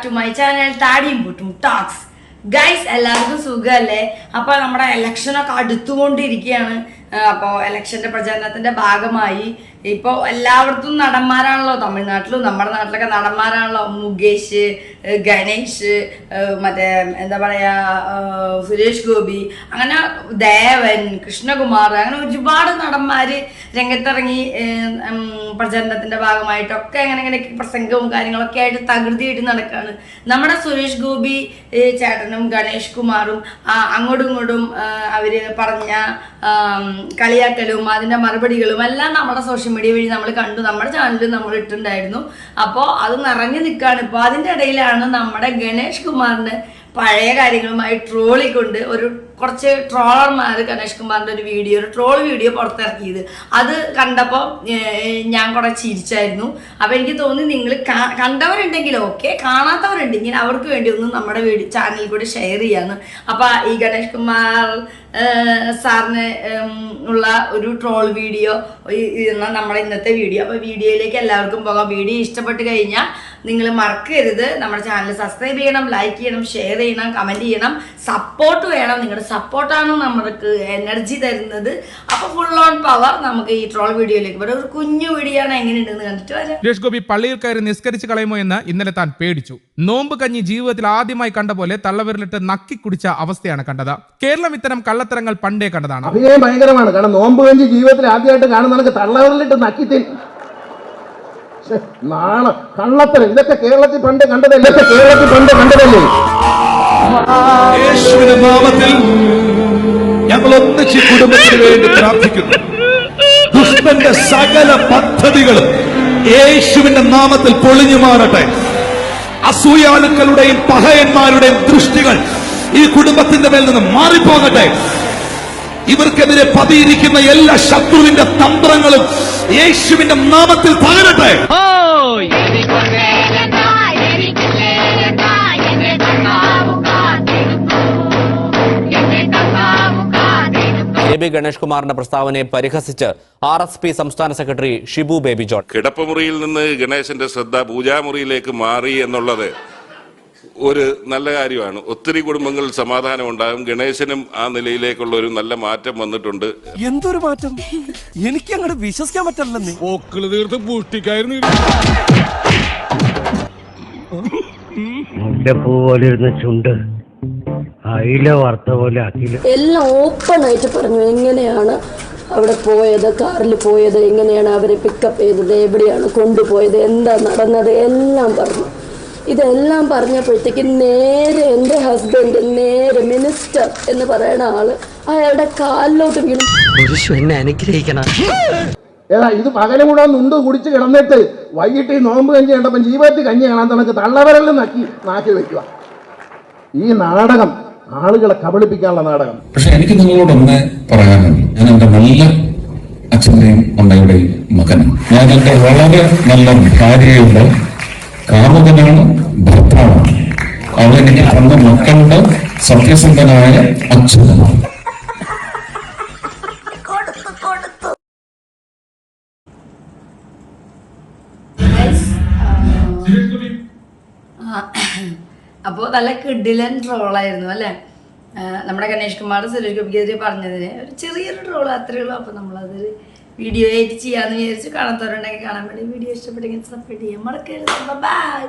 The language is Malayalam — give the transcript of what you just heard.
to my channel Tadium Putum Talks. Guys, എല്ലാവർക്കും സുഖമല്ലേ? അപ്പോൾ നമ്മുടെ ഇലക്ഷനൊക്കെ അടുത്തുകൊണ്ടിരിക്കുകയാണ്. അപ്പോൾ ഇലക്ഷന്റെ പ്രചാരണത്തിന്റെ ഭാഗമായി ഇപ്പോൾ എല്ലായിടത്തും നടന്മാരാണല്ലോ, തമിഴ്നാട്ടിലും നമ്മുടെ നാട്ടിലൊക്കെ നടന്മാരാണല്ലോ. മുകേഷ്, ഗണേഷ്, മറ്റേ എന്താ പറയാ, സുരേഷ് ഗോപി, അങ്ങനെ ദേവൻ, കൃഷ്ണകുമാർ, അങ്ങനെ ഒരുപാട് നടന്മാര് രംഗത്തിറങ്ങി പ്രചരണത്തിന്റെ ഭാഗമായിട്ടൊക്കെ അങ്ങനെ പ്രസംഗവും കാര്യങ്ങളൊക്കെ ആയിട്ട് തകൃതിയായിട്ട് നടക്കുകയാണ്. നമ്മുടെ സുരേഷ് ഗോപി ചേട്ടനും ഗണേഷ് കുമാറും അങ്ങോട്ടും ഇങ്ങോട്ടും അവര് പറഞ്ഞ കളിയാക്കലും അതിന്റെ മറുപടികളും എല്ലാം നമ്മുടെ സോഷ്യൽ മീഡിയ വഴി നമ്മൾ കണ്ടു, നമ്മുടെ ചാനലിൽ നമ്മൾ ഇട്ടിട്ടുണ്ടായിരുന്നു. അപ്പോൾ അത് നിറഞ്ഞു നിൽക്കുകയാണ്. ഇപ്പോൾ അതിൻ്റെ ഇടയിലാണ് നമ്മുടെ ഗണേഷ് കുമാറിന് പഴയ കാര്യങ്ങളുമായി ട്രോളിക്കൊണ്ട് കുറച്ച് ട്രോളർമാർ ഗണേഷ് കുമാറിൻ്റെ ഒരു ട്രോൾ വീഡിയോ പുറത്തിറക്കിയത്. അത് കണ്ടപ്പോൾ ഞാൻ കുറെ ചിരിച്ചായിരുന്നു. അപ്പോൾ എനിക്ക് തോന്നി നിങ്ങൾ കണ്ടവരുണ്ടെങ്കിൽ ഓക്കെ, കാണാത്തവരുണ്ടെങ്കിൽ അവർക്ക് വേണ്ടി ഒന്ന് നമ്മുടെ ചാനലിൽ കൂടി ഷെയർ ചെയ്യാന്ന്. അപ്പോൾ ഈ ഗണേഷ് കുമാർ സാറിന് ഉള്ള ഒരു ട്രോൾ വീഡിയോ നമ്മുടെ ഇന്നത്തെ വീഡിയോ. അപ്പോൾ വീഡിയോയിലേക്ക് എല്ലാവർക്കും പോകാം. വീഡിയോ ഇഷ്ടപ്പെട്ട് കഴിഞ്ഞാൽ നിങ്ങൾ മറക്കരുത് നമ്മുടെ ചാനൽ സബ്സ്ക്രൈബ് ചെയ്യണം, ലൈക്ക് ചെയ്യണം, ഷെയർ ചെയ്യണം, കമൻറ്റ് ചെയ്യണം. സപ്പോർട്ട് വേണം, നിങ്ങളുടെ സപ്പോർട്ടാണ് നമുക്ക് എനർജി തരുന്നത്. അപ്പോൾ ഫുൾ ഓൺ പവർ നമുക്ക് ഈ ട്രോൾ വീഡിയോയിലേക്ക് വരാം. ഒരു കുഞ്ഞു വീഡിയോ ആണ്, എങ്ങനെയുണ്ടെന്ന് കണ്ടിട്ട് വരാം. സുരേഷ് ഗോപി പള്ളിയിൽ കയറി നിസ്കരിച്ച് കളയുമോ എന്ന് ഇന്നലെ താൻ പേടിച്ചു. നോമ്പ് കഞ്ഞി ജീവിതത്തിൽ ആദ്യമായി കണ്ട പോലെ തള്ളവിരലിട്ട് നക്കി കുടിച്ച അവസ്ഥയാണ് കണ്ടത്. കേരളം ഇത്തരം കള്ളത്തരങ്ങൾ പണ്ടേ കണ്ടതാണ്. അഭിനയം ഭയങ്കരമാണ്. കാരണം നോമ്പ് കഞ്ഞി ജീവിതത്തിൽ ആദ്യമായിട്ട് കാണുന്ന തള്ളവിരലിട്ട് നക്കി നാളെ കള്ളത്തരം. ഇതൊക്കെ കേരളത്തിൽ പണ്ട് കണ്ടതല്ലേ? യേശുവിന്റെ നാമത്തിൽ ഞങ്ങൾ ഒന്നിച്ച് കുടുംബത്തിന് വേണ്ടി പ്രാർത്ഥിക്കുന്നു. ദുഷ്ടന്റെ സകല പദ്ധതികളും യേശുവിന്റെ നാമത്തിൽ പൊളിഞ്ഞു മാറട്ടെ. അസൂയാലുക്കളുടെയും പഹയന്മാരുടെയും ദൃഷ്ടികൾ ഈ കുടുംബത്തിന്റെ മേൽ നിന്ന് മാറിപ്പോകട്ടെ. ഇവർക്കെതിരെ പതിയിരിക്കുന്ന എല്ലാ ശത്രുവിന്റെ തന്ത്രങ്ങളും യേശുവിന്റെ നാമത്തിൽ തകരട്ടെ. ബേബി ഗണേഷ് കുമാറിന്റെ പ്രസ്താവനയെ പരിഹസിച്ച് RSP സംസ്ഥാന സെക്രട്ടറി ഷിബു ബേബി ജോൺ. കിടപ്പുമുറിയിൽ നിന്ന് ഗണേശന്റെ ശ്രദ്ധ പൂജാമുറിയിലേക്ക് മാറി എന്നുള്ളത് ഒരു നല്ല കാര്യമാണ്. ഒത്തിരി കുടുംബങ്ങളിൽ സമാധാനം ഉണ്ടാകും. ഗണേശനും ആ നിലയിലേക്കുള്ള ഒരു നല്ല മാറ്റം വന്നിട്ടുണ്ട്. എന്തൊരു മാറ്റം? എനിക്ക് അങ്ങോട്ട് വിശ്വസിക്കാൻ പറ്റില്ലെന്നേ. ചുണ്ട് അയില വാർത്ത പോലെ ആക്കില്ല. എല്ലാം ഓപ്പൺ ആയിട്ട് പറഞ്ഞു. എങ്ങനെയാണ് അവിടെ പോയത്, കാറിൽ പോയത്, എങ്ങനെയാണ് അവരെ പിക്കപ്പ് ചെയ്തത്, എവിടെയാണ് കൊണ്ടുപോയത്, എന്താ നടന്നത്, എല്ലാം പറഞ്ഞു. ഇതെല്ലാം പറഞ്ഞപ്പോഴത്തേക്ക് നേരെ എൻ്റെ ഹസ്ബൻഡ് നേരെ മിനിസ്റ്റർ എന്ന് പറയുന്ന ആള് അയാളുടെ കാലിലോട്ട് വീണു. എന്നെ അനുഗ്രഹിക്കണം. ഏതാ ഇത് പകലും കൂടെ നുണ്ട് കുടിച്ച് കിടന്നിട്ട് വൈകിട്ട് ഈ നോമ്പ് കഞ്ഞി കണ്ടപ്പം ജീവിതത്തിൽ കഞ്ഞി കാണാൻ തനക്ക് തള്ളവരലിൽ നാക്കി വെക്കുക. ഈ നാടകം ആളുകളെ കബളിപ്പിക്കാനുള്ള നാടകം. പക്ഷെ എനിക്ക് നിങ്ങളോടൊന്ന് പറയാനുണ്ട്. ഞാൻ എന്റെ നല്ല അച്ഛന്റെയും അമ്മയുടെയും മകനാണ്. ഞാൻ എന്റെ വളരെ നല്ല ഭാര്യയുടെ കാമുകനാണ്, ഭർത്താവാണ്. അവരെനിക്ക് തന്ന മക്കളുടെ സത്യസന്ധനായ അച്ഛനാണ്. അപ്പോൾ നല്ല കിഡിലൻ ട്രോളായിരുന്നു അല്ലേ? നമ്മുടെ ഗണേഷ് കുമാർ സുരേഷ് ഗോപിക്കെതിരെ പറഞ്ഞതിന് ഒരു ചെറിയൊരു ട്രോൾ അത്രയേ ഉള്ളൂ. അപ്പോൾ നമ്മളതൊരു വീഡിയോ ആയിട്ട് ചെയ്യാമെന്ന് വിചാരിച്ചു. കാണാത്തവരുണ്ടെങ്കിൽ കാണാൻ വേണ്ടി വീഡിയോ ഇഷ്ടപ്പെട്ടെങ്കിൽ സപ്പോർട്ട് ചെയ്യാൻ മറക്കരുത്. ബൈ.